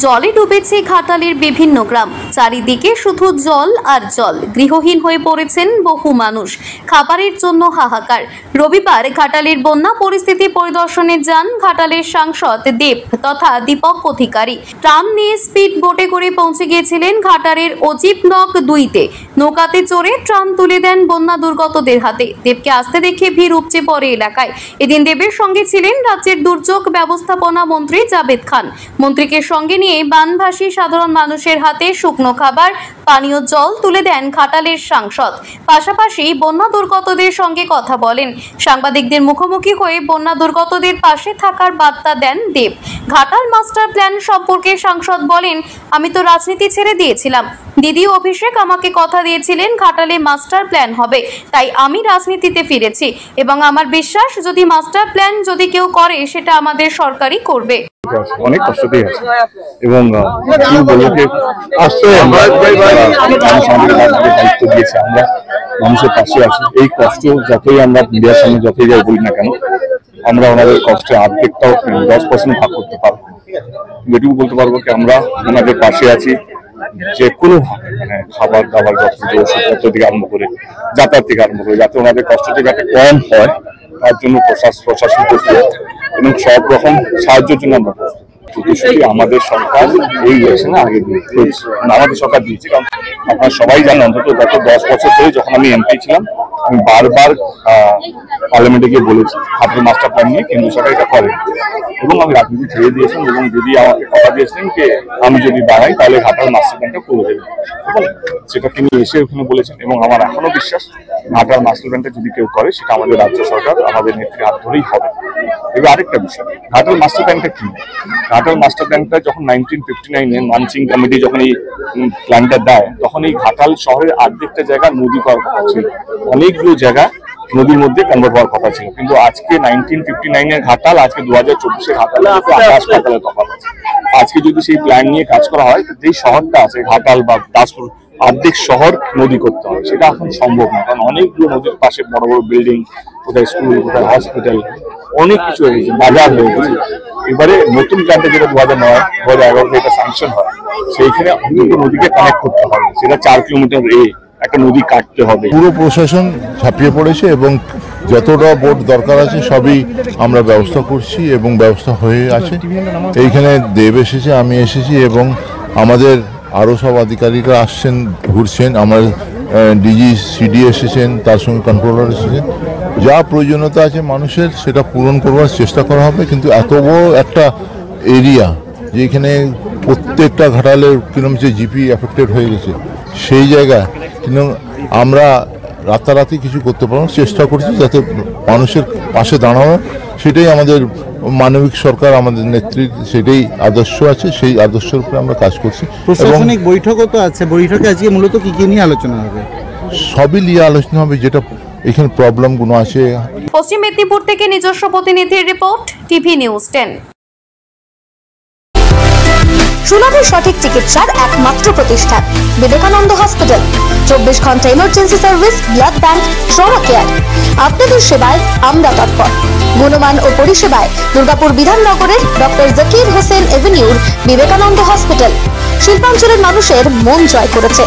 জলে ডুবেছে ঘাটালের বিভিন্ন গ্রাম। চারিদিকে শুধু জল আর জল। গৃহহীন হয়ে পড়েছেন বহু মানুষ। খাবারের জন্য হাহাকার। রবিবার ঘাটালের বন্যা পরিস্থিতি পরিদর্শনে যান ঘাটালের সাংসদ দেব তথা দীপক অধিকারী। ট্রাম নিয়ে স্পিড বোটে করে পৌঁছে গিয়েছিলেন ঘাটালের অজিবনক 2-তে। নৌকাতে চড়ে ট্রাম তুলে দেন বন্যা দুর্গতদের হাতে। দেবকে আসতে দেখে ভিড় উপচে পড়ে এলাকায়। এদিন দেবের সঙ্গে ছিলেন রাজ্যের দুর্যোগ ব্যবস্থাপনা মন্ত্রী জাবেদ খান। মন্ত্রীকে সঙ্গে নিয়ে বানভাসী সাধারণ মানুষের হাতে শুকনো খাবার, পানীয় জল তুলে দেন ঘাটালের সাংসদ। পাশাপাশি বন্যা দুর্গতদের সঙ্গে কথা বলেন। সাংবাদিকদের মুখোমুখি হয়ে বন্যা দুর্গতদের পাশে থাকার বার্তা দেন দেব। ঘাটাল মাস্টার প্ল্যান সম্পর্কে সাংসদ বলেন, আমি তো রাজনীতি ছেড়ে দিয়েছিলাম। দিদি অভিষেক আমাকে কথা দিয়েছিলেন ঘাটালে মাস্টার প্ল্যান হবে, তাই আমি রাজনীতিতে ফিরেছি এবং আমার বিশ্বাস যদি মাস্টার প্ল্যান যদি কেউ করে সেটা আমাদের সরকারই করবে। অনেক কষ্টতেই আছে এবং দায়িত্ব দিয়েছে, আমরা মানুষের পাশে আছি। এই কষ্ট যতই আমরা মিডিয়ার সামনে যতই যাই বলি না কেন, আমরা ওনাদের কষ্টে অর্ধেকটাও 10% ভাগ করতে পারবো। এটুকু বলতে পারবো কি আমরা ওনাদের পাশে আছি। যে কোনো মানে খাবার দাবার ওষুধপত্র থেকে আরম্ভ করে যাতায়াত থেকে আরম্ভ করে যাতে ওনাদের কষ্টটা যাতে কম হয় তার জন্য প্রশাসন প্রস্তুত এবং সব রকম সাহায্যের জন্য আমরা প্রস্তুত। আমাদের সরকার এই ইলেকশনে আগে দিয়েছে, আমাদের সরকার দিয়েছে। কারণ আপনারা সবাই জানেন, অন্তত গত 10 বছর ধরে যখন আমি এমপি ছিলাম আমি বারবার পার্লামেন্টে গিয়ে বলেছি ঘাটাল মাস্টার প্ল্যান নিয়ে কেন্দ্র সরকার এটা করেন এবং আমি রাজনীতি ছেড়ে দিয়েছিলাম এবং যদি আমাকে কথা দিয়েছিলেন যে আমি যদি দাঁড়াই তাহলে ঘাটাল মাস্টার প্ল্যানটা করে দেবেন, সেটা তিনি এসে ওখানে বলেছেন এবং আমার এখনো বিশ্বাস ঘাটাল মাস্টার প্ল্যানটা যদি কেউ করে সেটা আমাদের রাজ্য সরকার আমাদের নেত্রীর হাত ধরেই হবে। এবার আরেকটা বিষয়, ঘাটাল মাস্টার প্ল্যানটা কি? ঘাটাল মাস্টার প্ল্যানটা যখন 1959-এ মানসিং কমিটি যখন এই প্ল্যানটা দেয় তখন এই ঘাটাল শহরের অর্ধেকটা জায়গা নদী হওয়ার কথা ছিল, অনেকগুলো জায়গা নদীর মধ্যে কনভার্ট হওয়ার কথা ছিল। কিন্তু আজকে 1959-এর ঘাটাল আজকে 2024-এর ঘাটাল আকাশ পাতালের তফাৎ আছে। আজকে যদি সেই প্ল্যান নিয়ে কাজ করা হয় যেই শহরটা আছে ঘাটাল বা দাসপুর অর্ধেক শহর নদী করতে হবে, সেটা এখন সম্ভব না। কারণ অনেকগুলো নদীর পাশে বড় বড় বিল্ডিং, কোথায় স্কুল, কোথায় হসপিটাল, অনেক কিছু হয়ে গেছে, বাজার হয়ে গেছে। এবারে নতুন প্ল্যানটা যেটা 2009-2011 এটা স্যাংশন হয়, সেইখানে দুটো নদীকে কানেক্ট করতে হবে, সেটা 4 কিলোমিটার একটা নদী কাটতে হবে। পুরো প্রশাসন ঝাঁপিয়ে পড়েছে এবং যতটা বোট দরকার আছে সবই আমরা ব্যবস্থা করছি এবং ব্যবস্থা হয়ে আছে। এইখানে দেব এসেছে, আমি এসেছি এবং আমাদের আরও সব আধিকারিকরা আসছেন, ঘুরছেন। আমার ডিজি সিডি এসেছেন, তার সঙ্গে কন্ট্রোলার এসেছেন। যা প্রয়োজনীয়তা আছে মানুষের সেটা পূরণ করবার চেষ্টা করা হবে। কিন্তু এত বড় একটা এরিয়া যেখানে প্রত্যেকটা ঘাটালের কিলোমিটার জিপি এফেক্টেড হয়ে গেছে, সেই জায়গায় কিন্তু আমরা রাতারাতি কিছু করতে পারবো, চেষ্টা করছি যাতে মানুষের পাশে দাঁড়ানো। সেটাই আমাদের মানবিক সরকার, আমাদের নেত্রীর সেটাই আদর্শ আছে, সেই আদর্শের উপরে আমরা কাজ করছি। প্রশাসনিক বৈঠকও তো আছে, বৈঠকে আজকে মূলত কি কি নিয়ে আলোচনা হবে? সবই নিয়ে আলোচনা হবে, যেটা এখানে প্রবলেমগুলো আছে। পশ্চিম মেদিনীপুর থেকে নিজস্ব প্রতিনিধির রিপোর্ট, টিভি নিউজ 10। সুলভে সঠিক চিকিৎসার একমাত্র প্রতিষ্ঠান বিবেকানন্দ হসপিটাল। 24 ঘন্টা emergency service, blood bank, trauma care. আপনাদের সেবায় আমরা তৎপর। গুণমান ও পরিষেবায় দুর্গাপুর বিধাননগরের ডক্টর জাকির হোসেন এভিনিউর বিবেকানন্দ হসপিটাল শিল্পাঞ্চলের মানুষের মন জয় করেছে।